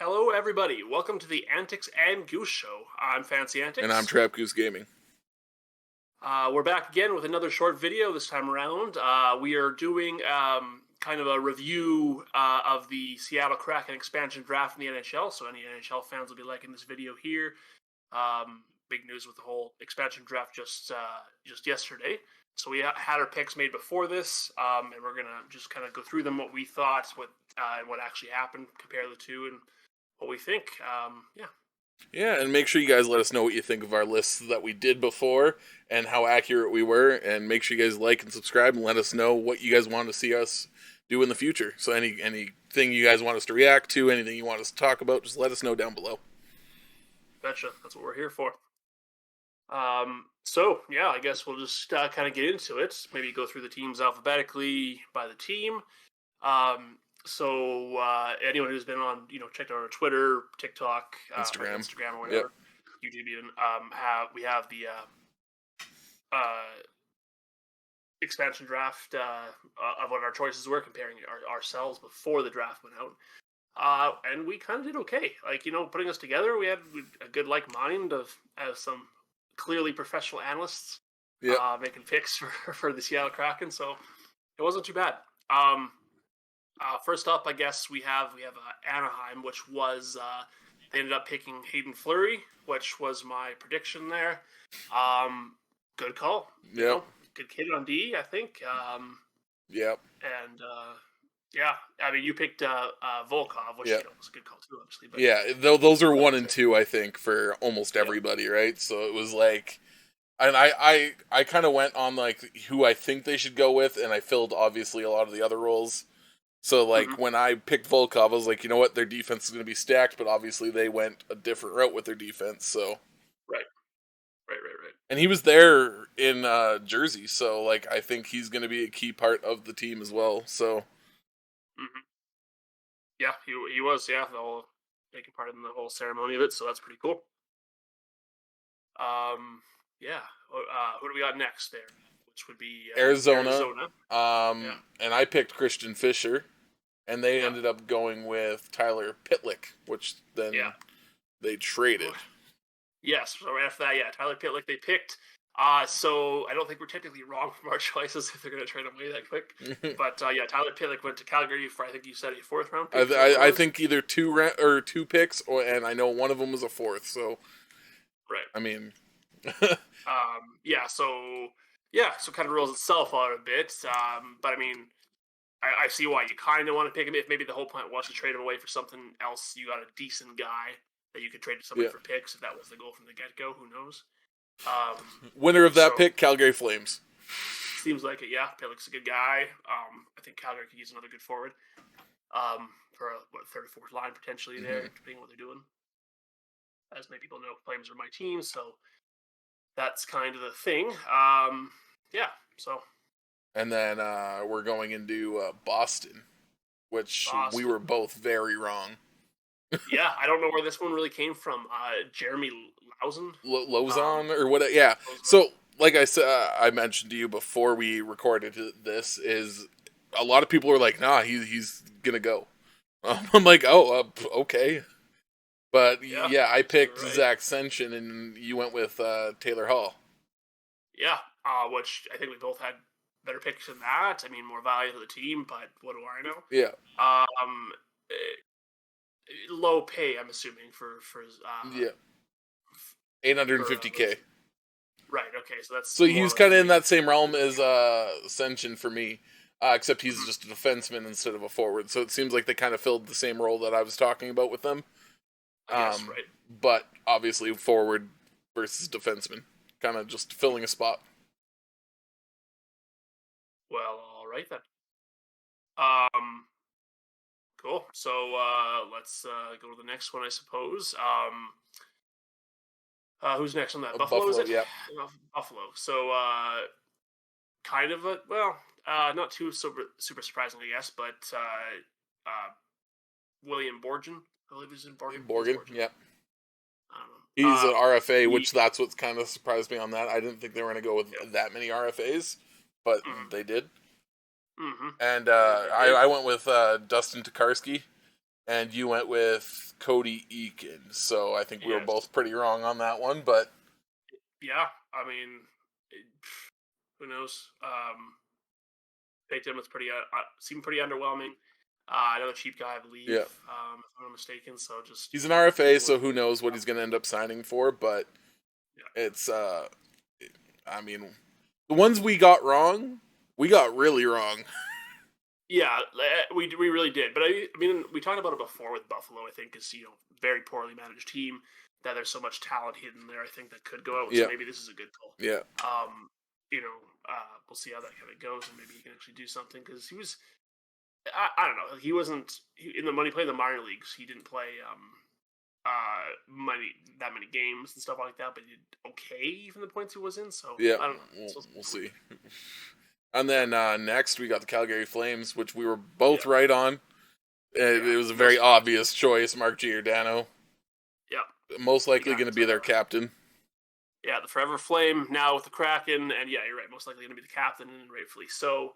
Hello, everybody. Welcome to the Antics and Goose Show. I'm Fancy And I'm Antics. Trap Goose Gaming. We're back again with another short video this time around. We are doing kind of a review of the Seattle Kraken Expansion Draft in the NHL. So any NHL fans will be liking this video here. Big news with the whole expansion draft just yesterday. So we had our picks made before this, and we're gonna just kind of go through them, what we thought, what actually happened, compare the two, and what we think. Yeah, and make sure you guys let us know what you think of our lists that we did before and how accurate we were. And make sure you guys like and subscribe and let us know what you guys want to see us do in the future. So anything you guys want us to react to, anything you want us to talk about, just let us know down below. Betcha. That's what we're here for. I guess we'll just kind of get into it. Maybe go through the teams alphabetically by the team. Anyone who's been on, checked out our Twitter, TikTok, Instagram, or whatever, YouTube even, we have the expansion draft of what our choices were, comparing ourselves before the draft went out. And we kind of did okay. Putting us together, we had a good mind of some clearly professional analysts making picks for the Seattle Kraken, so it wasn't too bad. First up, I guess we have Anaheim, which was they ended up picking Hayden Fleury, which was my prediction there. Good call. Yeah. Good kid on D, I think. And you picked Volkov, which was a good call too, obviously. But, those are 1 and 2, I think, for almost everybody, right? So it was like, and I kind of went on like who I think they should go with, and I filled obviously a lot of the other roles. So when I picked Volkov, I was like, you know what, their defense is going to be stacked, but obviously they went a different route with their defense. So right. And he was there in Jersey, so I think he's going to be a key part of the team as well. So. Yeah, he was, the whole taking part in the whole ceremony of it, so that's pretty cool. Who do we got next there? Which would be Arizona. And I picked Christian Fischer, and they ended up going with Tyler Pitlick, which then they traded. Yes, so right after that, Tyler Pitlick they picked. So I don't think we're technically wrong from our choices if they're going to trade him away that quick. But Tyler Pitlick went to Calgary for, I think you said, a 4th round pick. I think either two picks, and I know one of them was a 4th. So, right. I mean, so kind of rules itself out a bit. But I mean, I see why you kind of want to pick him. If maybe the whole point was to trade him away for something else, you got a decent guy that you could trade to somebody for picks. If that was the goal from the get go, who knows? Winner of that pick, Calgary Flames. Seems like it, yeah. Pitlick's a good guy. I think Calgary could use another good forward for a third or fourth line potentially there, depending on what they're doing. As many people know, Flames are my team, so that's kind of the thing. And then we're going into Boston, which we were both very wrong. Yeah, I don't know where this one really came from. Jeremy Lauzon? Lauzon or what? Yeah. So, like I said, I mentioned to you before we recorded this, is a lot of people are like, nah, he's going to go. I'm like, okay. But, I picked Zach Sension, and you went with Taylor Hall. Yeah, which I think we both had better picks than that. I mean, more value to the team, but what do I know? Yeah. Low pay, I'm assuming, for $850K. Right. Okay. So he's kind of in that same realm as Sension for me, except he's just a defenseman instead of a forward. So it seems like they kind of filled the same role that I was talking about with them. Yes, right. But obviously forward versus defenseman, kind of just filling a spot. Well, all right then. Cool. So let's go to the next one, I suppose. Who's next on that? Buffalo, is it? Yeah. Buffalo. So kind of not too super surprising, I guess, but William Borgen, I believe is in Borgen. Yeah. I don't know. He's an RFA, which that's what's kind of surprised me on that. I didn't think they were going to go with that many RFAs, but they did. And I went with Dustin Tokarski, And you went with Cody Eakin. So I think we were Yes. both pretty wrong on that one, but Yeah, I mean, who knows? Picked him was seemed pretty underwhelming. Another cheap guy, I believe, yeah. if I'm not mistaken. So just He's an RFA, is what so who knows what he's going to end up signing for, but yeah. it's I mean, the ones we got wrong, we got really wrong. Yeah, we really did. But I mean, we talked about it before with Buffalo. I think is very poorly managed team that there's so much talent hidden there. I think that could go out. So Yeah. maybe this is a good call. Yeah. We'll see how that kind of goes, and maybe he can actually do something because he was. I don't know. He wasn't when he played in the minor leagues. He didn't play many games and stuff like that. But he did okay even the points he was in. So Yeah. I don't know. We'll see. And then next we got the Calgary Flames, which we were both right on. It was a very obvious choice, Mark Giordano. Yeah. Most likely going to be their captain. Yeah, the Forever Flame now with the Kraken, and yeah, you're right. Most likely going to be the captain, and rightfully so.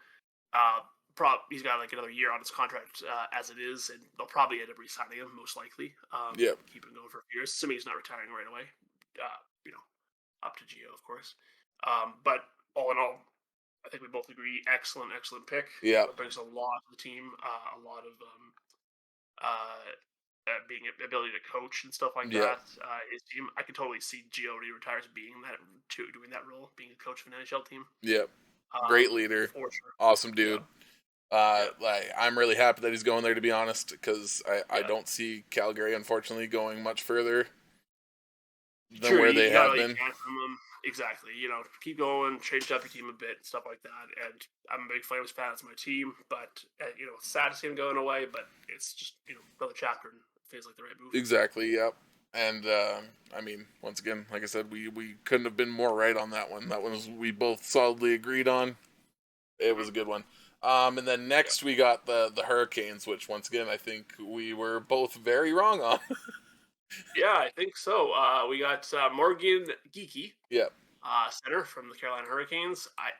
He's got like another year on his contract as it is, and they'll probably end up re-signing him most likely. Keep him going for a few years, assuming he's not retiring right away. Up to Gio, of course. But all in all, I think we both agree. Excellent pick. Yeah, it brings a lot to the team. A lot of being ability to coach and stuff like that. His team, I could totally see Gio retires doing that role, being a coach of an NHL team. Yeah, great leader, for sure. Awesome dude. Like I'm really happy that he's going there, to be honest, because I don't see Calgary unfortunately going much further than where they have been. Exactly. Keep going, change up your team a bit, stuff like that. And I'm a big Flames fan. It's my team, but it's sad to see him going away. But it's just another chapter, and it feels like the right move. Exactly. Yep. And I mean, once again, like I said, we couldn't have been more right on that one. That one we both solidly agreed on. It was a good one. And then next we got the Hurricanes, which once again I think we were both very wrong on. Yeah, I think so. We got Morgan Geekie. Yep. Center from the Carolina Hurricanes. I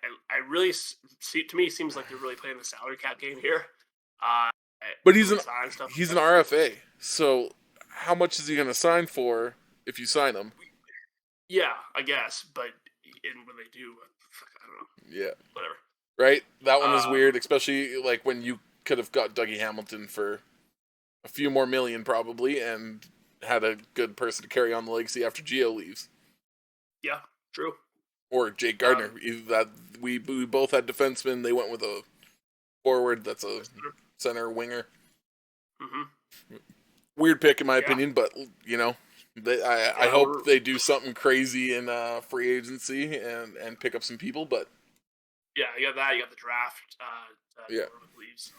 really see, to me, seems like they're really playing the salary cap game here. But he's an RFA, so how much is he going to sign for if you sign him? Yeah, I guess, but when they do, I don't know. Yeah. Whatever. Right? That one was weird, especially like when you could have got Dougie Hamilton for a few more million probably and had a good person to carry on the legacy after Gio leaves. Yeah, true. Or Jake Gardner. That we both had defensemen. They went with a forward that's a center winger. Mm-hmm. Weird pick in my opinion, but I hope they do something crazy in free agency and pick up some people. But yeah, you got that. You got the draft. Leaves.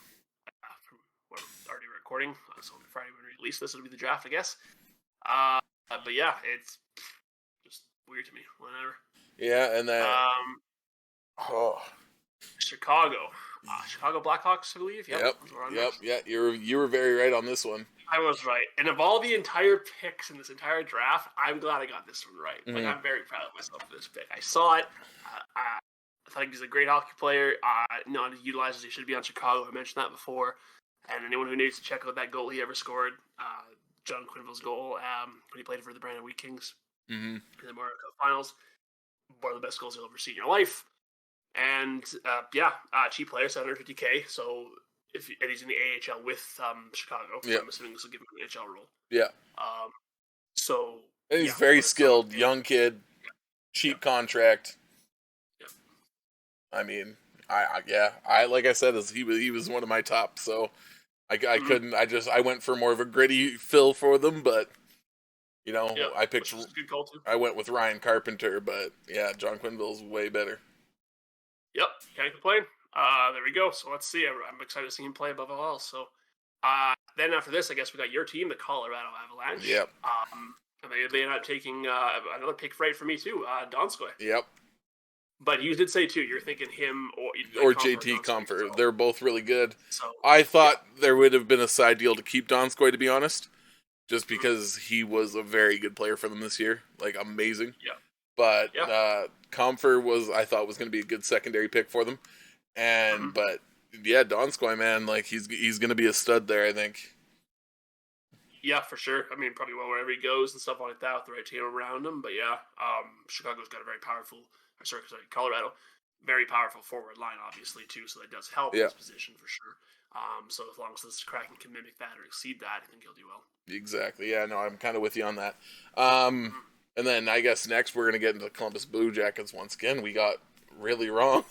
From what we're already recording, so Friday when we release this, it'll be the draft, I guess. But yeah, it's just weird to me. Whatever. Yeah, and then Chicago Blackhawks, I believe. Yep. Yeah. You were very right on this one. I was right, and of all the entire picks in this entire draft, I'm glad I got this one right. Mm-hmm. Like I'm very proud of myself for this pick. I saw it. I thought he's a great hockey player. Not as utilized as he should be on Chicago. I mentioned that before. And anyone who needs to check out that goal he ever scored, John Quenneville's goal when he played for the Brandon Wheat Kings in the Memorial Cup Finals. One of the best goals you'll ever see in your life. And cheap player, $750K. So and he's in the AHL with Chicago. So I'm assuming this will give him an NHL role. Yeah. And he's very skilled, young kid, cheap contract. Yeah. I mean, I like I said, he was one of my top. So I couldn't. I went for more of a gritty fill for them, but. I picked. Good call too. I went with Ryan Carpenter, but yeah, John Quenneville's way better. Yep, can't complain. There we go. So let's see. I'm excited to see him play above all else. So then after this, I guess we got your team, the Colorado Avalanche. Yep. And they ended up taking another pick right for me too, Donskoy. Yep. But you did say too, you're thinking him or JT Compher. They're both really good. So, I thought there would have been a side deal to keep Donskoy, to be honest. Just because he was a very good player for them this year, like amazing. Yeah. But Comfer I thought was going to be a good secondary pick for them, and but Donskoy, man, like he's going to be a stud there, I think. Yeah, for sure. I mean, probably well wherever he goes and stuff like that with the right team around him. But yeah, Chicago's got a very powerful, sorry, Colorado, very powerful forward line, obviously too. So that does help Yeah, his position for sure. So as long as this Kraken can mimic that or exceed that, I think he'll do well. exactly. Yeah, no, I'm kind of with you on that. Um, Mm-hmm. and then I guess next we're gonna get into the Columbus Blue Jackets once again. We got really wrong.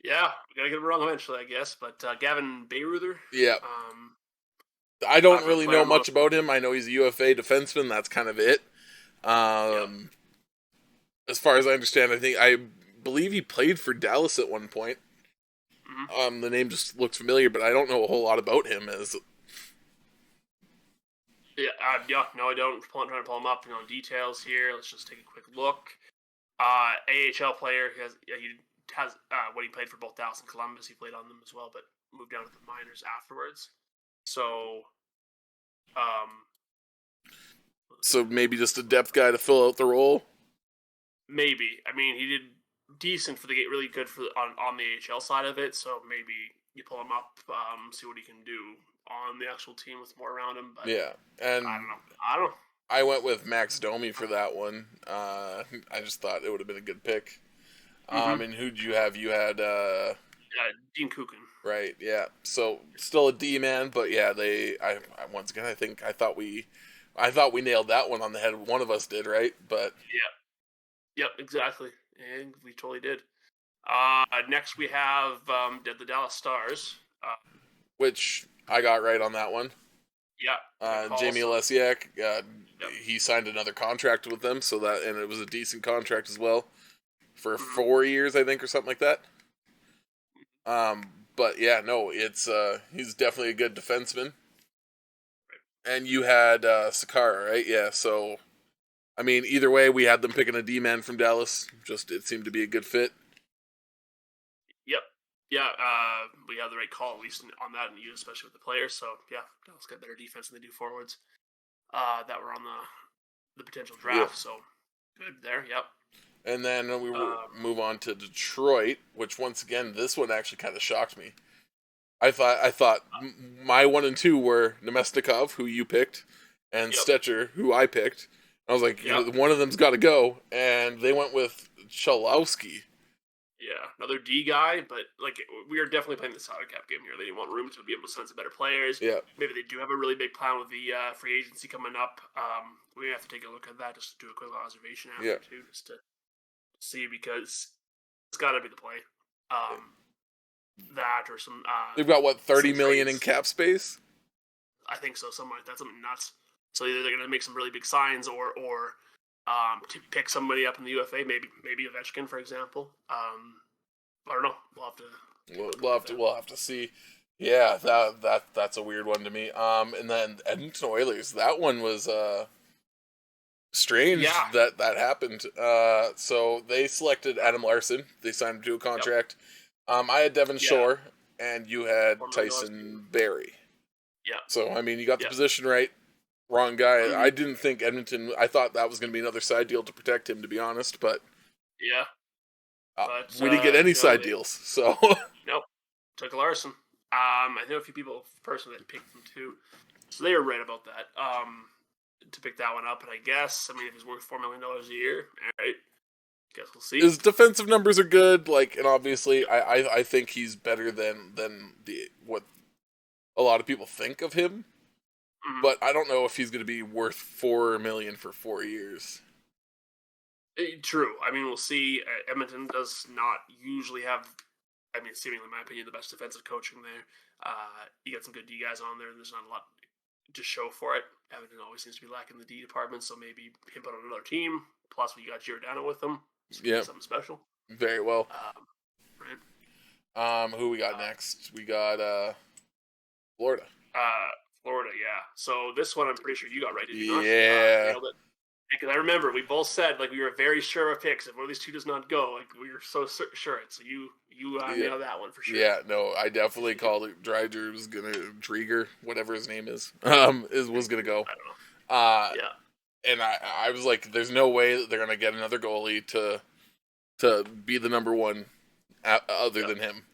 Yeah, we gotta get it wrong eventually, I guess. But Gavin Bayreuther, Yeah, um, I don't popular really player know much amongst. about him. I know he's a UFA defenseman. That's kind of it. Yep. Um, as far as I understand, I believe he played for Dallas at one point. Mm-hmm. The name just looks familiar, but I don't know a whole lot about him. As Yeah, no, I don't. I'm trying to pull him up, details here. Let's just take a quick look. AHL player. He has when he played for both Dallas and Columbus, he played on them as well, but moved down to the minors afterwards. So, um, so maybe just a depth guy to fill out the role. maybe. I mean, he did decent for the game, really good for on the AHL side of it. So maybe you pull him up, see what he can do on the actual team with more around him. But Yeah, I and don't know. I don't know. I went with Max Domi for that one. I just thought it would have been a good pick. Mm-hmm. And who'd you have? You had Dean Kukin. right, yeah. So still a D man, but yeah, I once again I thought we nailed that one on the head. One of us did, right? But Yep, exactly. And we totally did. Next we have the Dallas Stars. which I got right on that one. Yeah, good call. Jamie So, Lesiak, yep. he signed another contract with them, so that and it was a decent contract as well for Mm-hmm. 4 years, I think, or something like that. But yeah, no, it's he's definitely a good defenseman. And you had Sakara, right? Yeah, so I mean, either way, we had them picking a D man from Dallas. Just it seemed to be a good fit. Yep. Yeah, we have the right call, at least on that, and you, especially with the players. So, yeah, Dallas got better defense than they do forwards that were on the potential Yeah. draft. So, good there. Yep. And then we Um, move on to Detroit, which once again, this one actually kind of shocked me. I thought my 1 and 2 were Nemestikov, who you picked, and yep. Stetcher, who I picked. I was like, Yep. one of them's got to go, and they went with Chalowski. Yeah, another D guy, but like we are definitely playing the salary cap game here. They didn't want room to be able to sign some better players. Yeah, Maybe they do have a really big plan with the free agency coming up. We have to take a look at that just to do a quick observation after yeah. too, just to see because it's got to be the play. That or some They've got what 30 some million in trades. cap space. I think so, something like that, something nuts. So either they're going to make some really big signs or to pick somebody up in the UFA, maybe Ovechkin, for example. I don't know. We'll have to We'll have to see. Yeah, that's a weird one to me. And then Edmonton Oilers. That one was strange Yeah. that happened. So they selected Adam Larson. They signed him to a contract. I had Devon Shore, and you had $4 million Tyson Berry. Yeah. So I mean, you got the Yeah. position right. Wrong guy. Mhm. I didn't think Edmonton. I thought that was going to be another side deal to protect him, to be honest. But Yeah. But we didn't get any no, side deals. So nope. Took Larson. I know a few people personally that picked him too, so they were right about that. To pick that one up, and I guess if he's worth $4 million a year, all right. Guess we'll see. his defensive numbers are good. Like, and obviously, I think he's better than what a lot of people think of him. Mhm. But I don't know if he's going to be worth $4 million for 4 years. True. We'll see. Edmonton does not usually have, seemingly, in my opinion, the best defensive coaching there. You got some good D guys on there, and there's not a lot to show for it. Edmonton always seems to be lacking the D department, so maybe him put on another team. Plus, we got Giordano with them. Yeah, something special. very well. Right. Who we got next? We got Florida. Florida, yeah. So this one, I'm pretty sure you got right, did you not? Yeah. Nailed it. Because I remember we both said we were very sure of picks. If one of these two does not go, we were so sure. So you nailed that one for sure. Yeah, no, I definitely called it. Dreiger was gonna Drieger, whatever his name is, was gonna go. I don't know. Yeah. And I was like, there's no way that they're gonna get another goalie to be the number one other than him.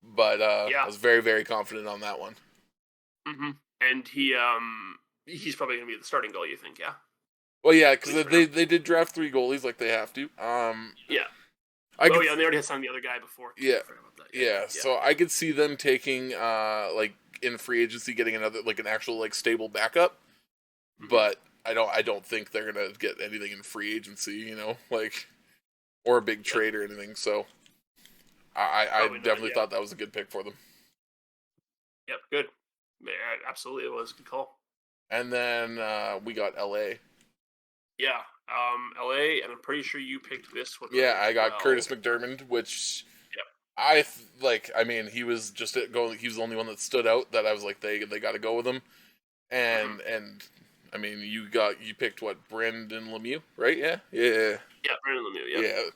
But I was very, very confident on that one. Mm-hmm. And he's probably going to be the starting goal, you think, yeah? Well, yeah, At because least for now. they did draft 3 goalies like they have to. Yeah. I Oh, could, yeah, and they already had signed the other guy before, too. yeah, I forgot about that. Yeah. yeah. Yeah. So I could see them taking like in free agency getting another like an actual like stable backup, Mm-hmm. but I don't think they're gonna get anything in free agency, like or a big Yep. trade or anything. So I Probably not, definitely yeah. thought that was a good pick for them. Yep, good. Yeah, absolutely, it was a good call. And then we got LA. Yeah, LA, and I'm pretty sure you picked this one Yeah, right as I got well. Curtis McDermott, which Yep. like. I mean, he was just going. He was the only one that stood out that I was like they got to go with him. Mm-hmm. And I mean, you picked what, Brandon Lemieux, right? Yeah. Yeah, Brandon Lemieux, yep. Yeah.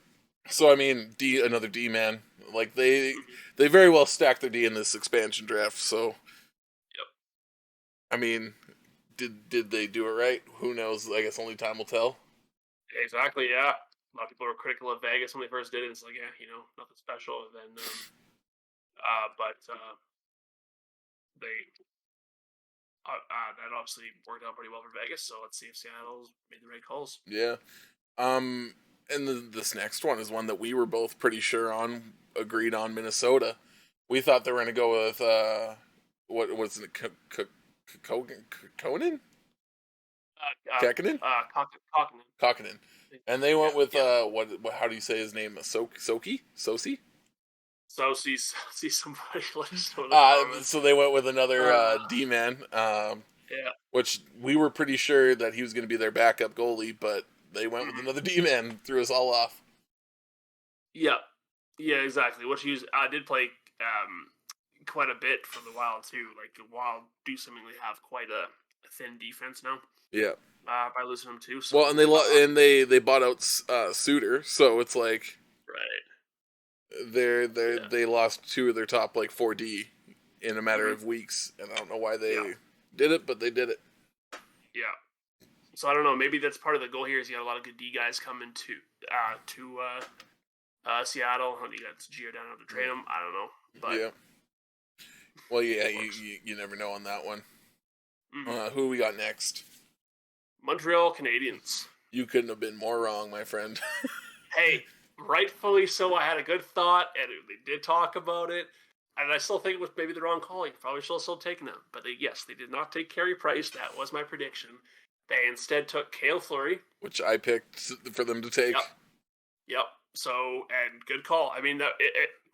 So I mean, another D man. Like Mm-hmm. they very well stacked their D in this expansion draft. So Yep. I mean, did they do it right? Who knows? I guess only time will tell. Exactly, yeah. A lot of people were critical of Vegas when they first did it. It's like, yeah, nothing special. And then, but they that obviously worked out pretty well for Vegas. So let's see if Seattle's made the right calls. Yeah. Um. And this next one is one that we were both pretty sure on, agreed on, Minnesota. We thought they were going to go with what was it, Conan? Kekkonen? Kokkinen. Kakkonen. And they went Yeah, with yeah. what how do you say his name? Soki? So see somebody let us know in the comments. So they went with another Uh, D man, yeah. which we were pretty sure that he was going to be their backup goalie, but they went with Mhm. another D man, threw us all off. Yeah. Yeah, exactly. Which he did play quite a bit for the Wild too. Like the Wild do seemingly have quite a thin defense now. Yeah. By losing him too. Well, So and they bought out Suter, so it's like right. Yeah. they lost 2 of their top like 4D in a matter Hmm. of weeks, and I don't know why Yeah. they did it, but they did it. Yeah. So I don't know. Maybe that's part of the goal here. Is you got a lot of good D guys coming to Seattle. You got Gio down to trade him. I don't know, but Yeah. Well, yeah, works. you never know on that one. Hmm. Who we got next? Montreal Canadiens. You couldn't have been more wrong, my friend. Hey, rightfully so. I had a good thought, and they did talk about it. And I still think it was maybe the wrong call. You probably should have still taken them. But yes, they did not take Carey Price. That was my prediction. They instead took Cale Fleury. Which I picked for them to take. Yep. Yep. So, and good call. I mean,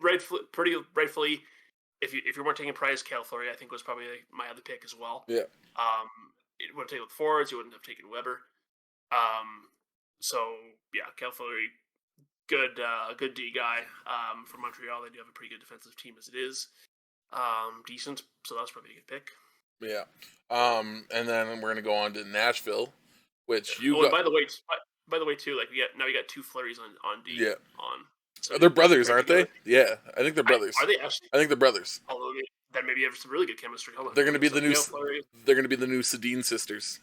pretty rightfully, if you weren't taking Price, Cale Fleury, I think was probably my other pick as well. Yeah. It would have taken with forwards. You wouldn't have taken Weber. So yeah, Cale Fleury, good D guy. From Montreal, they do have a pretty good defensive team as it is. Decent. So that was probably a good pick. Yeah. And then we're gonna go on to Nashville, which you And got. by the way, too, like you got 2 Flurries on D. Yeah. So They're brothers, right aren't together. they? Yeah, I think they're brothers. Are they actually? I think they're brothers. Although then maybe you have some really good chemistry. Hold on. They're gonna be So Cale Fleury. They're gonna be the new Sedin sisters.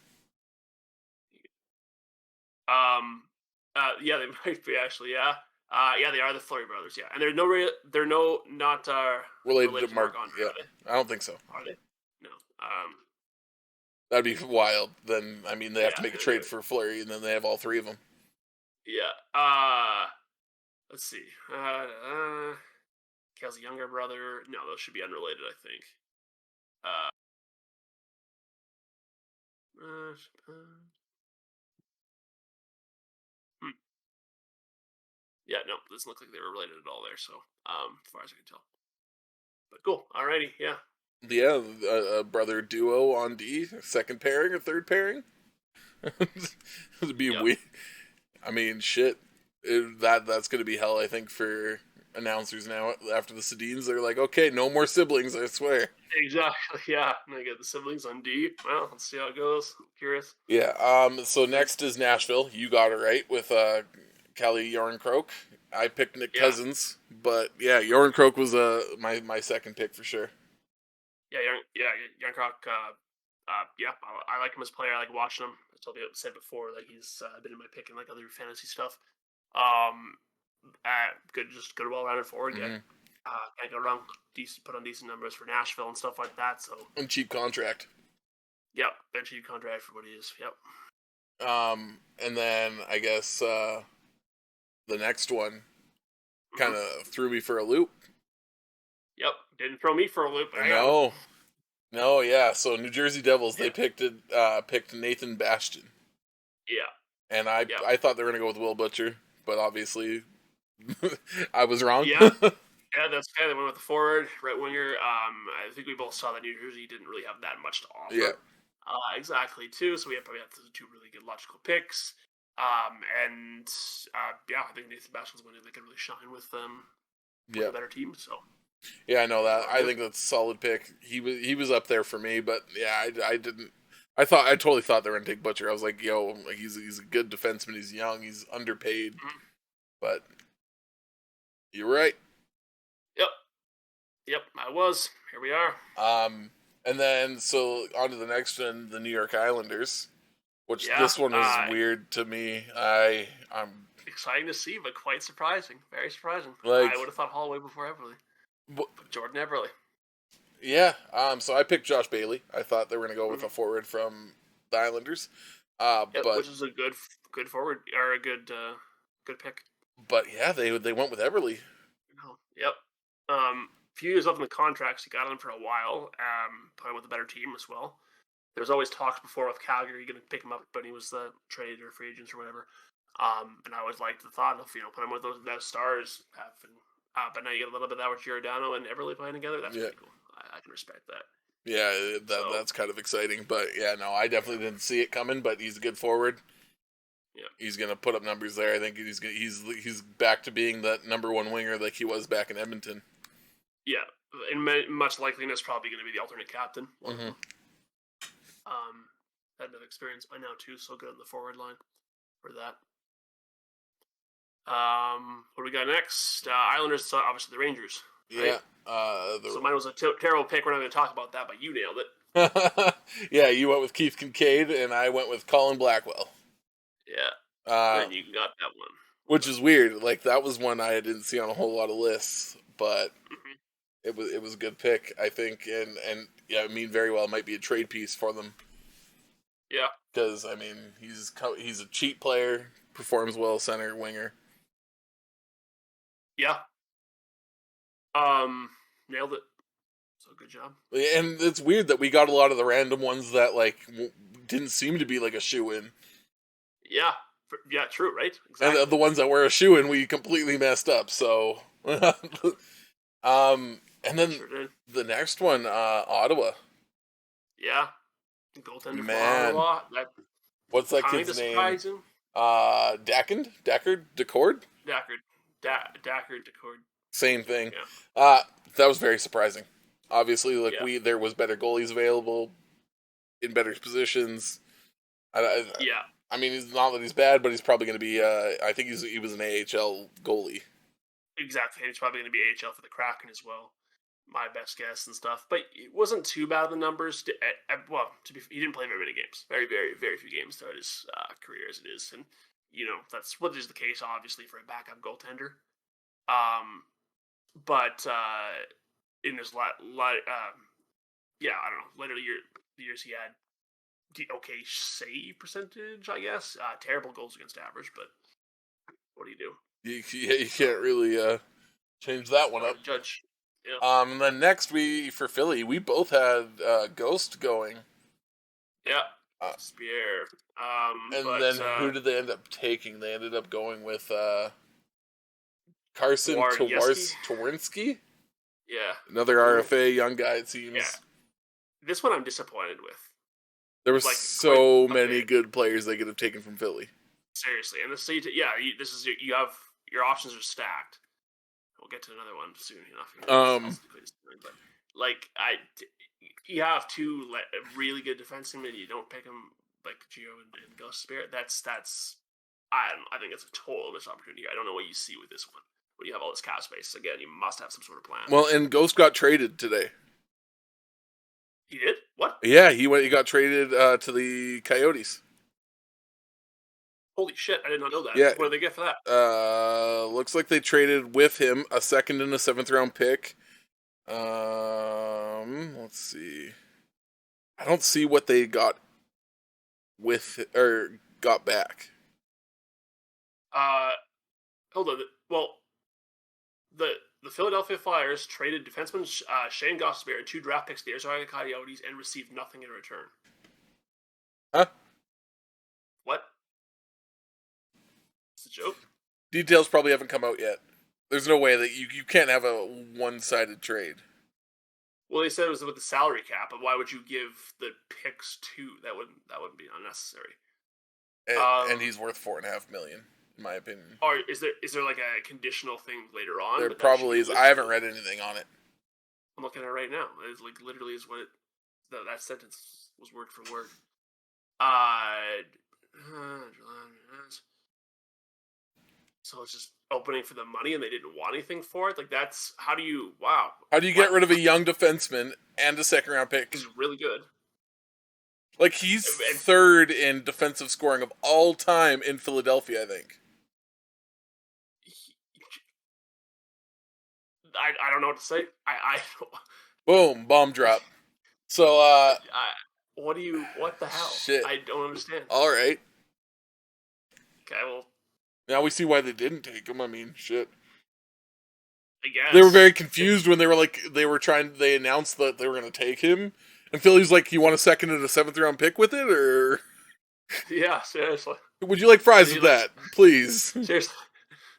Yeah, they might be actually. Yeah. Yeah, they are the Fleury brothers. Yeah, and they're not Related related to to Mark. Marc Andre, Yeah, are they? I don't think so. Are they? No. That'd be wild. Then I mean, they have to make a Yeah. trade for Fleury, and then they have all 3 of them. Yeah. Let's see. Kale's younger brother. No, those should be unrelated, I think. Uh, hmm. Yeah, no, doesn't look like they were related at all there. So, as far as I can tell. But cool. Alrighty. Yeah. Yeah, a brother duo on D, second pairing or third pairing. It'd be Yep. weird. I mean, shit. That's gonna be hell. I think for announcers now after the Sedins, they're like, okay, no more siblings. I swear. Exactly. Yeah. And I get the siblings on D. Well, let's see how it goes. I'm curious. Yeah. So next is Nashville. You got it right with Callie Yarncroke. I picked Nick Yeah. Cousins, but yeah, Yarncroke was my second pick for sure. Young Croc. Yeah, I like him as a player. I like watching him. I said before that he's been in my pick in like other fantasy stuff. Just good, well-rounded forward. Mm-hmm. Can't go wrong. Put on decent numbers for Nashville and stuff like that. So And cheap contract. Yep, bench contract for what he is. Yep. And then I guess the next one kind of threw me for a loop. Yep, didn't throw me for a loop. No, yeah. So New Jersey Devils, they picked Nathan Bastian. Yeah. And I thought they were gonna go with Will Butcher, but obviously I was wrong. Yeah. Yeah, that's kind of the one with the forward, right winger. I think we both saw that New Jersey didn't really have that much to offer. Yeah. Exactly, too. So we probably had two really good logical picks. I think Nathan Bastian's one that could really shine with a better team. So yeah, I know that. I think that's a solid pick. He was up there for me, but yeah, I didn't. I totally thought they were gonna take Butcher. I was like, yo, he's a good defenseman. He's young. He's underpaid, but you're right. Yep, I was. Here we are. And then so on to the next one, the New York Islanders, which this one was weird to me. I'm exciting to see, but quite surprising. Very surprising. Like, I would have thought Holloway before Everly. Jordan Everly. Yeah. So I picked Josh Bailey. I thought they were going to go with a forward from the Islanders. But which is a good forward or a good pick. But yeah, they went with Everly. Yep. Few years left in the contracts. He got him for a while. Playing with a better team as well. There was always talks before with Calgary going to pick him up, but he was the traded or free agents or whatever. And I always liked the thought of put him with those best stars. But now you get a little bit of that with Giordano and Everly playing together. That's pretty cool. I can respect that. Yeah, that's kind of exciting. But yeah, no, I definitely didn't see it coming. But he's a good forward. Yeah, he's gonna put up numbers there. I think he's back to being that number one winger like he was back in Edmonton. Yeah, and much likeliness probably going to be the alternate captain. Mm-hmm. Had enough experience by now too, so good on the forward line for that. What do we got next? Islanders, obviously the Rangers. Right? Yeah. So mine was a terrible pick. We're not going to talk about that, but you nailed it. Yeah, you went with Keith Kincaid, and I went with Colin Blackwell. Yeah. And you got that one. Which is weird. Like, that was one I didn't see on a whole lot of lists, but it was a good pick, I think, and yeah, I mean, very well might be a trade piece for them. Yeah. Because, I mean, he's a cheap player, performs well, center, winger. Yeah. Nailed it. So good job. And it's weird that we got a lot of the random ones that, like, didn't seem to be, like, a shoe-in. Yeah. Yeah, true, right? Exactly. And the ones that were a shoe-in, we completely messed up, so... And then the next one, Ottawa. Yeah. Goaltender for Ottawa. What's that kid's name? Deckard? Decord? Deckard. Same thing. Yeah. That was very surprising. Obviously, there was better goalies available in better positions. Yeah. I mean, he's not that he's bad, but he's probably going to be. I think he was an AHL goalie. Exactly. He's probably going to be AHL for the Kraken as well. My best guess and stuff, but it wasn't too bad of the numbers. He didn't play very many games. Very, very, very few games throughout his career as it is, and that's what is the case, obviously, for a backup goaltender. But in his I don't know, later years he had okay save percentage, I guess. Terrible goals against average, but what do you do? You can't really change that one up. Judge. Yeah. And then next for Philly, we both had Ghost going. Yeah. Spear. Who did they end up taking? They ended up going with Carson Twarynski. Yeah. Another RFA young guy, it seems. Yeah. This one I'm disappointed with. There were so many good players they could have taken from Philly. Seriously, and you have your options are stacked. We'll get to another one soon enough. But you have two really good defensemen. You don't pick them like Gio and Ghost Spirit. I think it's a total missed opportunity. I don't know what you see with this one. When you have all this cap space, again, you must have some sort of plan. Well, and Ghost got traded today. He did? What? Yeah, he got traded to the Coyotes. Holy shit, I did not know that. Yeah. What did they get for that? Looks like they traded with him a 2nd and a 7th round pick. Let's see. I don't see what they got got back. Hold on. Well, the Philadelphia Flyers traded defenseman Shane Gostisbehere and 2 draft picks to the Arizona Coyotes and received nothing in return. Huh? What? It's a joke. Details probably haven't come out yet. There's no way that you can't have a one-sided trade. Well, they said it was with the salary cap, but why would you give the picks to that? Wouldn't be unnecessary. And he's worth $4.5 million, in my opinion. Or is there like a conditional thing later on? There probably is. I haven't read anything on it. I'm looking at it right now. It's like literally is what that sentence was word for word. So it's just opening for the money, and they didn't want anything for it. Like that's how do you get rid of a young defenseman and a second-round pick? He's really good. Like he's third in defensive scoring of all time in Philadelphia, I think. I don't know what to say. Boom, bomb drop. So what the hell? Shit. I don't understand. All right. Okay, well. Now we see why they didn't take him. I mean, shit. I guess. They were very confused when they announced that they were going to take him. And Philly's like, you want a second and a 7th round pick with it, or? Yeah, seriously. Would you like fries with that, please? Seriously.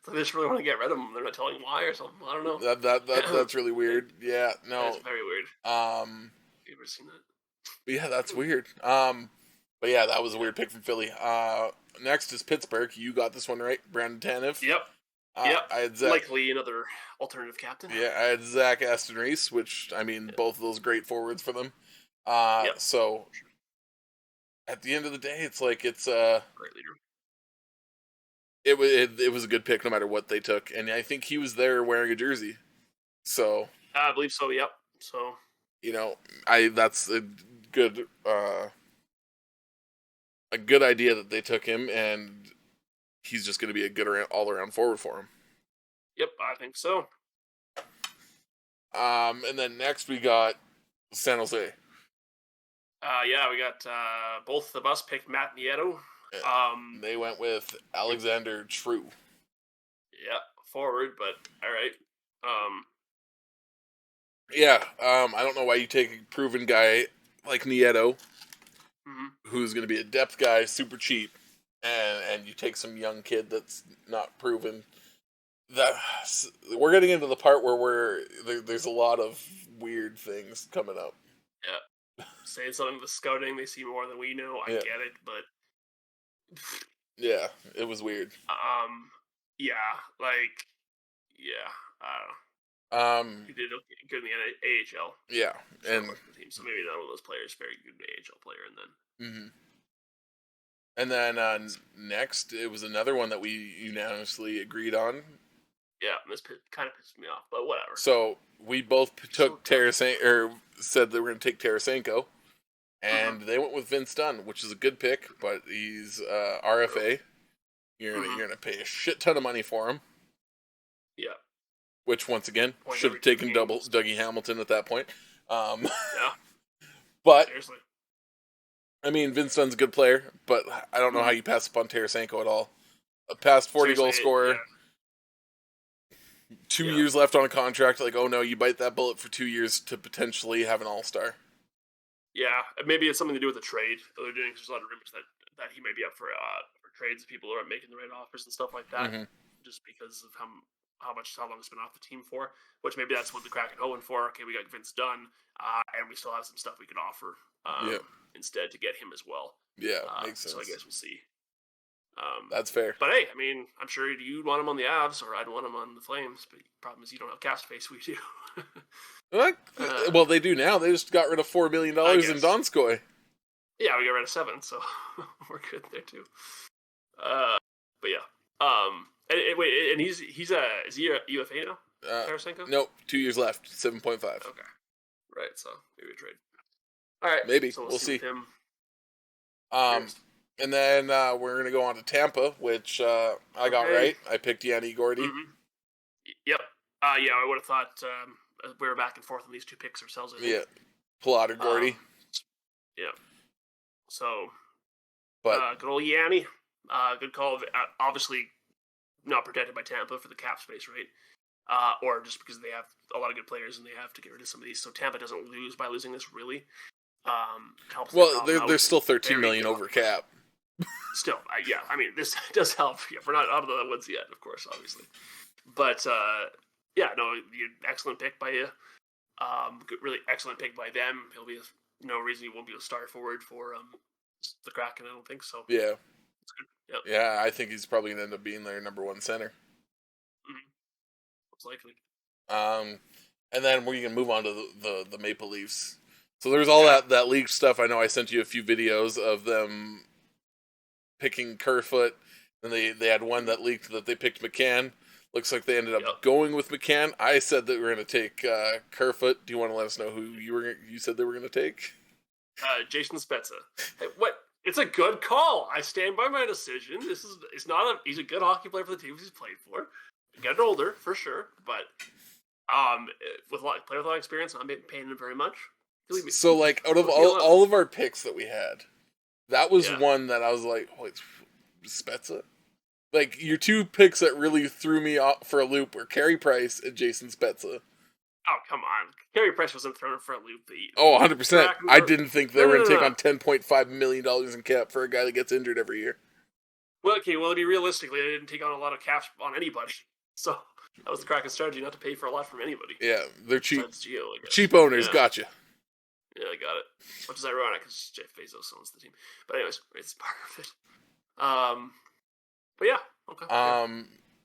So they just really want to get rid of him. They're not telling why or something. I don't know. That's really weird. Yeah, no. That's very weird. You ever seen that? Yeah, that's weird. But yeah, that was a weird pick from Philly. Next is Pittsburgh. You got this one right, Brandon Tanev. Yep. I had Zach, likely another alternative captain. Yeah, I had Zach Aston Reese, which I mean, both of those great forwards for them. So at the end of the day, it's like it's great leader. It was a good pick no matter what they took, and I think he was there wearing a jersey. So I believe so. Yep. So that's a good idea that they took him, and he's just going to be a good all around forward for him. Yep, I think so. And then next we got San Jose. Yeah, we got both of us picked Matt Nieto. They went with Alexander True. Yeah, forward, but all right. I don't know why you take a proven guy like Nieto, who's going to be a depth guy, super cheap, and you take some young kid that's not proven. That we're getting into the part where there's a lot of weird things coming up. Yeah, saying something with scouting, they see more than we know. I get it, but yeah, it was weird. I don't know. He did good in the AHL. Yeah, and so maybe not one of those players, very good AHL player, and then. And then next, it was another one that we unanimously agreed on. Yeah, this kind of pissed me off, but whatever. So we both took Tarasenko, or said they were going to take Tarasenko, and they went with Vince Dunn, which is a good pick, but he's RFA. You're gonna pay a shit ton of money for him. Yeah. Which once again should have taken Dougie Hamilton at that point. Yeah. But seriously. I mean, Vince Dunn's a good player, but I don't know how you pass upon Tarasenko at all. A past 40 goal scorer. 2 years left on a contract. Like, oh no, you bite that bullet for 2 years to potentially have an all-star. Yeah, maybe it's something to do with the trade that they're doing. There's a lot of rumors that he may be up for trades. People are making the right offers and stuff like that, just because of how long it's been off the team for. Which maybe that's what the Kraken hoping for. Okay, we got Vince Dunn, and we still have some stuff we can offer instead to get him as well. Yeah, makes sense. So I guess we'll see. That's fair. But hey, I mean, I'm sure you'd want him on the Avs, or I'd want him on the Flames. But the problem is you don't have cap space. We do. Well, they do now. They just got rid of $4 million in Donskoy. Yeah, we got rid of 7, so we're good there too. But yeah. And is he a UFA now? Tarasenko? Nope, 2 years left, 7.5. Okay, right. So maybe a trade. All right, maybe so we'll see. Him. And then we're gonna go on to Tampa, which I got right. I picked Yanni Gordy. Yep. Yeah, I would have thought we were back and forth on these two picks ourselves. I think. Yeah, Piotr Gordy. So, But good old Yanni. Good call. Obviously, not protected by Tampa for the cap space, right? Or just because they have a lot of good players and they have to get rid of some of these. So Tampa doesn't lose by losing this, really. Helps them they're out. still 13 Very million good over cap. Still, yeah, I mean, this does help. Yeah, we're not out of the woods yet, of course, obviously. But, yeah, no, excellent pick by you. Really excellent pick by them. He'll be no reason he won't be a star forward for the Kraken. I don't think so. Yeah. It's good. Yep. Yeah, I think he's probably gonna end up being their number one center. Mm-hmm. Most likely. And then we can move on to the Maple Leafs. So there's all that league stuff. I know I sent you a few videos of them picking Kerfoot, and they had one that leaked that they picked McCann. Looks like they ended up going with McCann. I said that we were going to take Kerfoot. Do you want to let us know who you said they were going to take? Jason Spezza. Hey, what? It's a good call. I stand by my decision. He's a good hockey player for the teams he's played for. Getting older for sure, but with a lot of experience, I'm not paying him very much. So like out of all of our picks that we had, that was one that I was like, oh, it's Spezza. Like, your two picks that really threw me off for a loop were Carey Price and Jason Spezza. Oh, come on. Carey Price wasn't thrown for a loop. 100%. I didn't think they were going to take on $10.5 million in cap for a guy that gets injured every year. Well, to be realistically, they didn't take on a lot of caps on anybody. So, that was the Kraken strategy, not to pay for a lot from anybody. Yeah, they're cheap. Gio, cheap owners, gotcha. Yeah, I got it. Which is ironic, because Jeff Bezos owns the team. But anyways, it's part of it. But yeah, okay.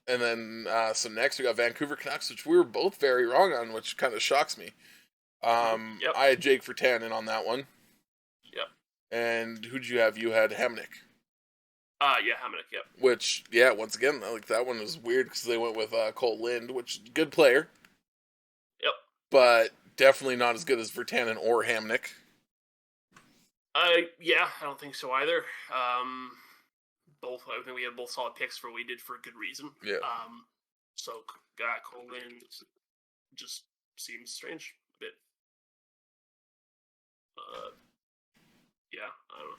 And then so next we got Vancouver Canucks, which we were both very wrong on, which kind of shocks me. I had Jake Virtanen on that one. Yep. And who'd you have? You had Hamnick. Yeah, Hamnick. Yep. Which, once again, like that one was weird because they went with Cole Lind, which is a good player. Yep. But definitely not as good as Virtanen or Hamnick. Yeah, I don't think so either. I think we had both solid picks for what we did for a good reason. Yeah. So Colin just seems strange a bit. Yeah, I don't know.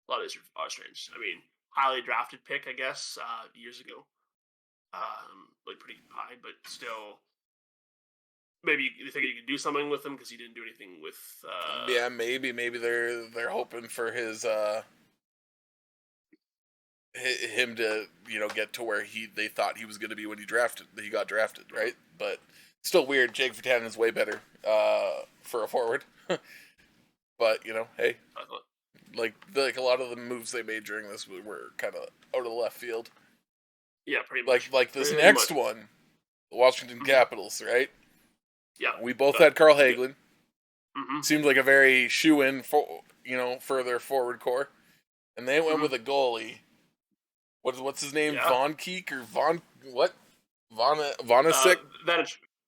A lot of these are strange. I mean, highly drafted pick, I guess, years ago. Like pretty high, but still. Maybe you think you could do something with him because he didn't do anything with. Yeah, maybe they're hoping for his him to get to where they thought he was going to be when he got drafted, right? But still weird. Jake Virtanen is way better for a forward, but hey, like a lot of the moves they made during this were kind of out of the left field. Yeah, pretty much. Like this next one, the Washington Capitals, right? Yeah, we both had Carl Hagelin. Mm-hmm. Seemed like a very shoe-in for their forward core, and they went with a goalie. What's his name? Yeah. Von Keek or Von what? Vanacek?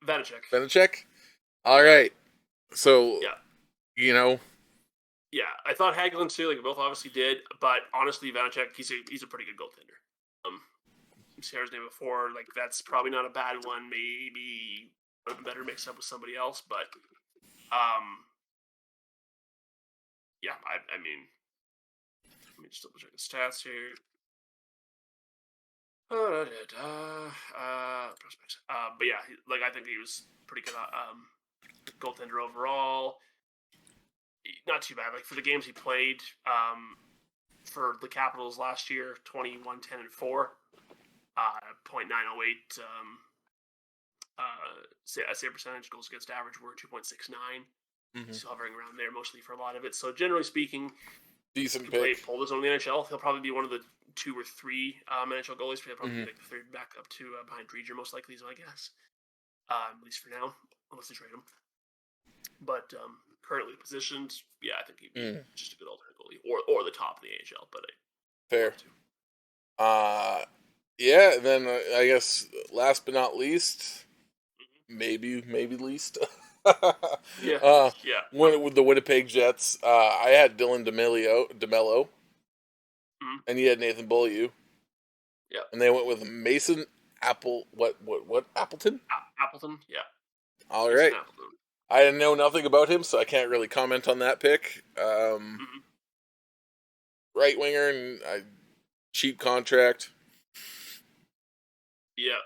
Vanacek. All right. So yeah, I thought Hagelin too. Like, both obviously did, but honestly, Vanacek, he's a pretty good goaltender. Sarah's name before, like, that's probably not a bad one. Maybe a better mix up with somebody else, but yeah, I mean, let me just double check the stats here. Prospects. But yeah, like, I think he was pretty good goaltender overall. Not too bad. Like, for the games he played for the Capitals last year, 21, 10, and 4, .908 save percentage, goals against average were 2.69. He's hovering around there mostly for a lot of it. So generally speaking, decent pick. Hold his own in the NHL. He'll probably be one of the 2 or 3 NHL goalies. He'll probably be like the third back up to behind Dreger, most likely, is my guess. At least for now, unless they trade him. But currently positioned, I think he'd be just a good alternate goalie, or the top of the NHL. But fair. Yeah. Then I guess last but not least, maybe least. With the Winnipeg Jets, I had Dylan DeMello, and you had Nathan Beaulieu. Yeah, and they went with Mason Appleton. Appleton, yeah. All right. I know nothing about him, so I can't really comment on that pick. right winger and a cheap contract. Yeah,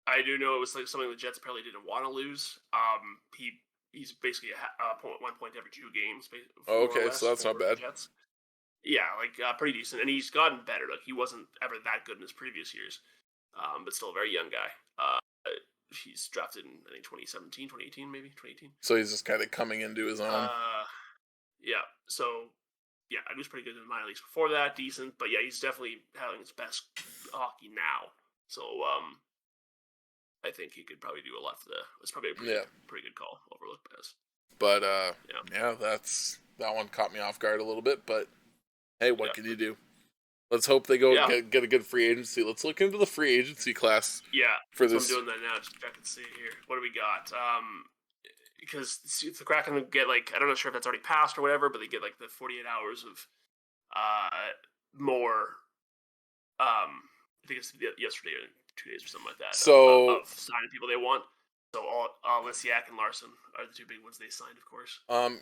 I do know it was like something the Jets apparently didn't want to lose. He's basically a 1 point every 2 games, Oh, more or okay, less so that's not for the bad. Jets. Yeah, like pretty decent, and he's gotten better. Like he wasn't ever that good in his previous years, but still a very young guy. He's drafted in I think 2017, 2018, maybe 2018. So he's just kind of coming into his own. Yeah. So yeah, he was pretty good in the minor leagues before that, decent. But yeah, he's definitely having his best hockey now. So I think he could probably do a lot for the. It's probably a pretty good call overlooked by us. But yeah, that one caught me off guard a little bit. But hey, what can you do? Let's hope they go get a good free agency. Let's look into the free agency class. Yeah, for so this. I'm doing that now. Just check and see here. What do we got? Because the Kraken get like I don't know sure if that's already passed or whatever, but they get like the 48 hours of more. I think it's yesterday or 2 days or something like that. So of signing people they want. So Lisiak and Larson are the two big ones they signed, of course.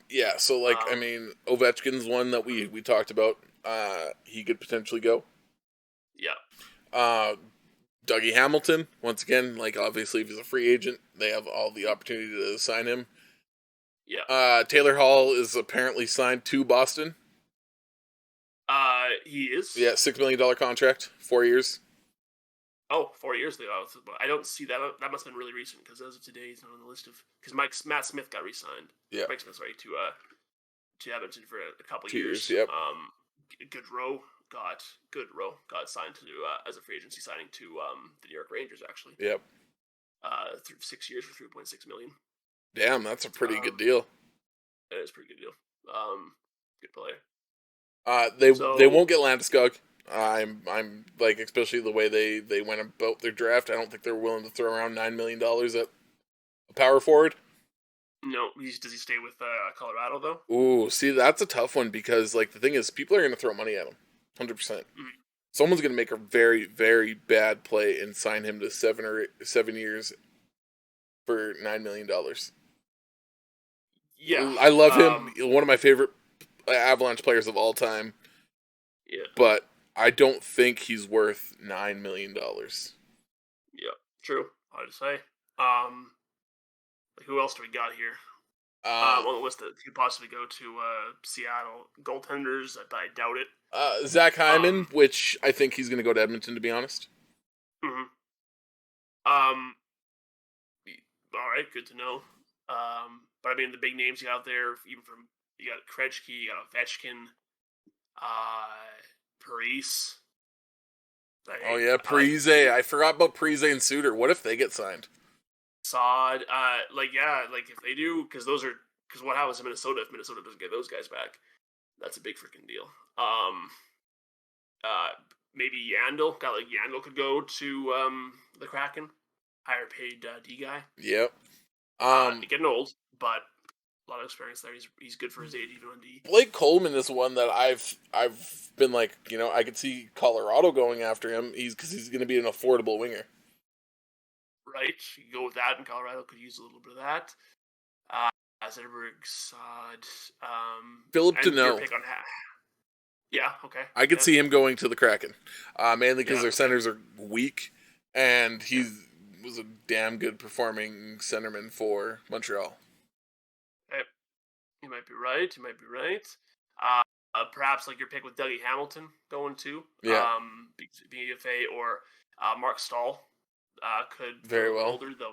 Yeah. So like I mean, Ovechkin's one that we talked about. He could potentially go. Yeah. Dougie Hamilton, once again, like obviously if he's a free agent, they have all the opportunity to sign him. Yeah. Taylor Hall is apparently signed to Boston. He is. Yeah, $6 million contract, 4 years. Oh, 4 years ago. I don't see that. That must have been really recent because as of today, he's not on the list of because Matt Smith got re-signed. Yeah, Mike Smith, sorry, to Edmonton for a couple 2 years. Yep. Goodrow got signed to as a free agency signing to the New York Rangers actually. Yep. Through 6 years for $3.6 million. Damn, that's a pretty good deal. That is a pretty good deal. Good player. They won't get Landeskog. I'm like especially the way they went about their draft. I don't think they're willing to throw around $9 million at a power forward. No, does he stay with Colorado though? Ooh, see that's a tough one because like the thing is people are going to throw money at him, 100%. Someone's going to make a very very bad play and sign him to 7 years for $9 million. Yeah, I love him. One of my favorite Avalanche players of all time. Yeah, but I don't think he's worth $9 million. Yeah, true. Hard to say. Who else do we got here? On the list that could possibly go to Seattle goaltenders, but I doubt it. Zach Hyman, which I think he's going to go to Edmonton, to be honest. Mm-hmm. All right, good to know. But I mean, the big names you got out there, even from you got Krejci, you got Ovechkin, Parise. Oh yeah, Parise. I forgot about Parise and Suter. What if they get signed? Sod. Like if they do, because what happens in Minnesota if Minnesota doesn't get those guys back? That's a big freaking deal. Maybe Yandel. Yandel could go to the Kraken. Higher paid D guy. Yep. Getting old, but a lot of experience there. He's good for his age, even on D. Blake Coleman is one that I've been like, I could see Colorado going after him. Because he's going to be an affordable winger. Right, you can go with that, and Colorado could use a little bit of that. Zetterberg, Sod, Philip Deneau. Yeah, okay. I could see him going to the Kraken, mainly because their centers are weak, and he was a damn good performing centerman for Montreal. Okay. You might be right. Perhaps like your pick with Dougie Hamilton going to being UFA or Mark Stahl could very well older though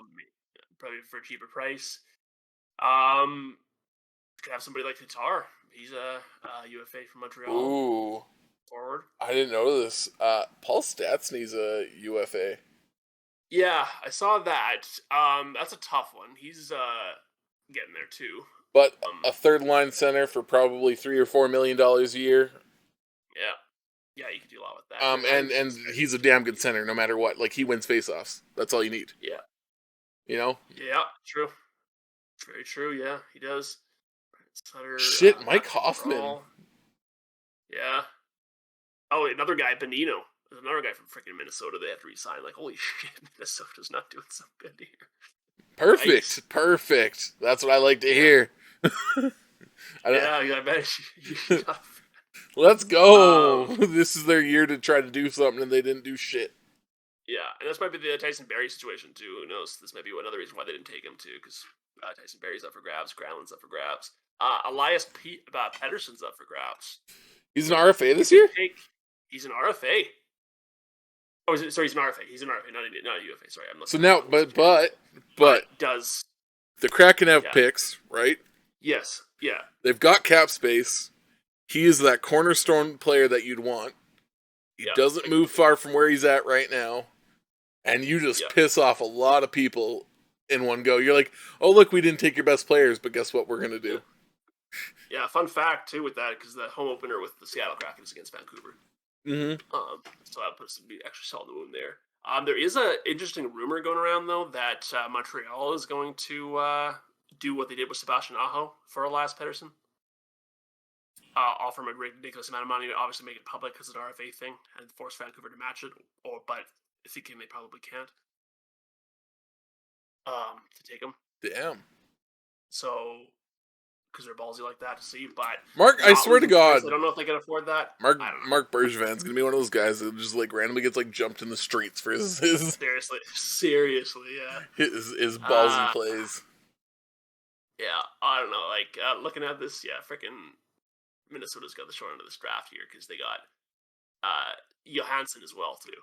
probably for a cheaper price. Could have somebody like Tatar. He's a UFA from Montreal. Ooh, forward. I didn't know this. Paul Stastny's a UFA. Yeah, I saw that. That's a tough one. He's getting there too. But a third line center for probably $3 or $4 million a year. Yeah, you could do a lot with that. And he's a damn good center no matter what. Like he wins faceoffs. That's all you need. Yeah. Yeah, true. Very true. Yeah, he does. Sutter, shit, Mike Hoffman. Yeah. Oh, another guy, Bonino. There's another guy from freaking Minnesota they have to resign. Like, holy shit, Minnesota's not doing so good here. Perfect. That's what I like to hear. I bet. Let's go. This is their year to try to do something, and they didn't do shit. Yeah, and this might be the Tyson Berry situation too. Who knows? This might be another reason why they didn't take him too, because Tyson Berry's up for grabs, Granlund's up for grabs. Elias Pettersson's up for grabs. He's an RFA this year? He's an RFA. Oh, sorry, he's an RFA. He's an RFA, not a UFA. Sorry, I'm looking. So now, but does the Kraken have picks, right? Yes. Yeah. They've got cap space. He is that cornerstone player that you'd want. He doesn't move far from where he's at right now. And you just piss off a lot of people in one go. You're like, oh, look, we didn't take your best players, but guess what we're going to do? Yeah, fun fact, too, with that, because the home opener with the Seattle Kraken is against Vancouver. Mm-hmm. So that puts some extra salt in the wound there. There is an interesting rumor going around, though, that Montreal is going to do what they did with Sebastian Aho for Elias Pettersson. Offer him a ridiculous amount of money to obviously make it public because it's an RFA thing and force Vancouver to match it, but thinking they probably can't to take him. Damn. So, because they're ballsy like that to see, but Mark, I swear to God, I don't know if they can afford that. Mark Bergevin's gonna be one of those guys that just like randomly gets like jumped in the streets for his seriously, yeah, his ballsy plays. Yeah, I don't know. Like looking at this, freaking Minnesota's got the short end of this draft here because they got Johansson as well too.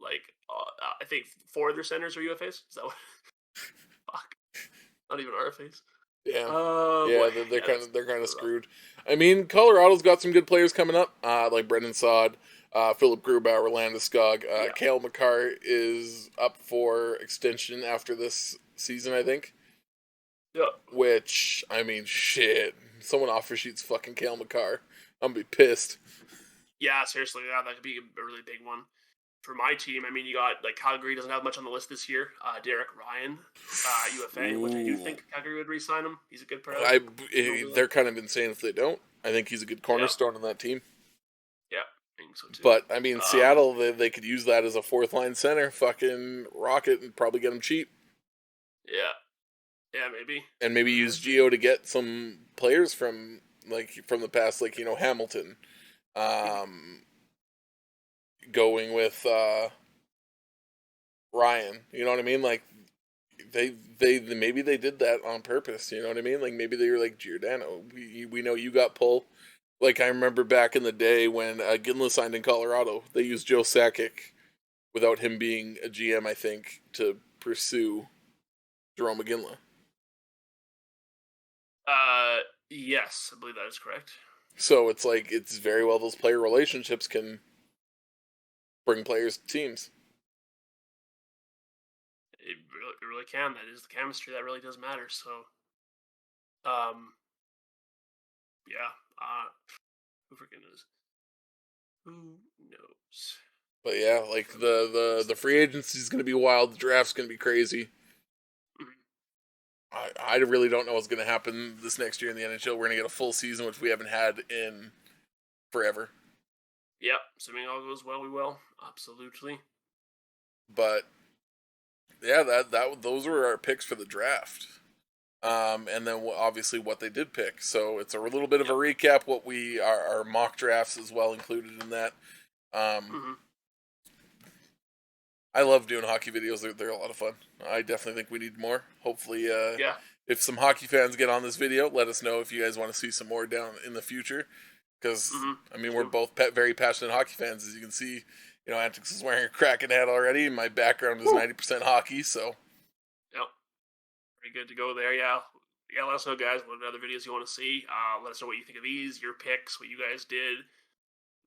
Like I think 4 of their centers are UFAs. Is that what? Fuck, not even RFAs. Yeah, they're kind of screwed. Rough. I mean, Colorado's got some good players coming up, like Brendan Saad, Philip Grubauer, Landeskog. Cale Makar is up for extension after this season, I think. Yeah. Which, I mean, shit. Someone offer sheets fucking Cale Makar. I'm gonna be pissed. Yeah, seriously, that could be a really big one. For my team, I mean, you got, like, Calgary doesn't have much on the list this year. Derek Ryan, UFA, which I do think Calgary would re-sign him. He's a good player. They're kind of insane if they don't. I think he's a good cornerstone on that team. Yeah, I think so too. But, I mean, Seattle, they could use that as a fourth-line center, fucking rocket, and probably get him cheap. Yeah, maybe. And maybe use Gio to get some players from the past, like, you know, Hamilton. Going with Ryan, you know what I mean? Like they maybe they did that on purpose, you know what I mean? Like maybe they were like, Giordano, we know you got pull. Like I remember back in the day when Ginla signed in Colorado, they used Joe Sakic without him being a GM, I think, to pursue Jerome Ginla. Yes, I believe that is correct. So it's like it's very well those player relationships can bring players to teams. It really can. That is the chemistry that really does matter. So, who freaking knows? Who knows? But yeah, like the free agency is going to be wild. The draft's going to be crazy. I really don't know what's going to happen this next year in the NHL. We're going to get a full season, which we haven't had in forever. Yep, assuming all goes well, we will. Absolutely. But yeah, those were our picks for the draft. And then obviously what they did pick. So it's a little bit of a recap. What our mock drafts as well included in that. I love doing hockey videos. They're a lot of fun. I definitely think we need more. Hopefully, if some hockey fans get on this video, let us know if you guys want to see some more down in the future. Because, I mean, we're both very passionate hockey fans. As you can see, you know, Antics is wearing a Kraken hat already. My background is 90% hockey, so. Yep. Pretty good to go there, yeah. Yeah, let us know, guys, what other videos you want to see. Let us know what you think of these, your picks, what you guys did.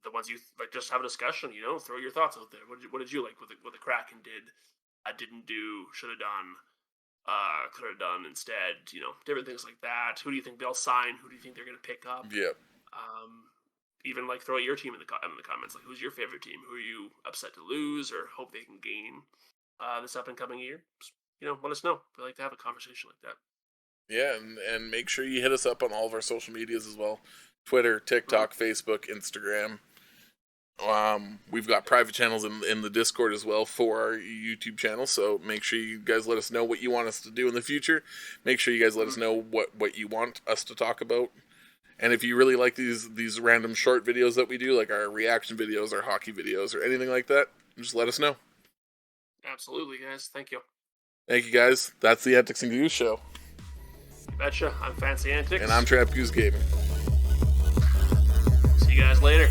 The ones you like, just have a discussion, you know, throw your thoughts out there. What did you like? What the Kraken did, didn't do, should have done, could have done instead, you know, different things like that. Who do you think they'll sign? Who do you think they're going to pick up? Yep. Even like throw your team in the comments. Like, who's your favorite team? Who are you upset to lose or hope they can gain this up and coming year? Just, you know, let us know. We like to have a conversation like that. Yeah, and make sure you hit us up on all of our social medias as well. Twitter, TikTok, Facebook, Instagram. We've got private channels in the Discord as well for our YouTube channel, so make sure you guys let us know what you want us to do in the future. Make sure you guys let us know what you want us to talk about. And if you really like these random short videos that we do, like our reaction videos, our hockey videos, or anything like that, just let us know. Absolutely, guys. Thank you. Thank you, guys. That's the Antics and Goose Show. Betcha. I'm Fancy Antics. And I'm Trap Goose Gaming. See you guys later.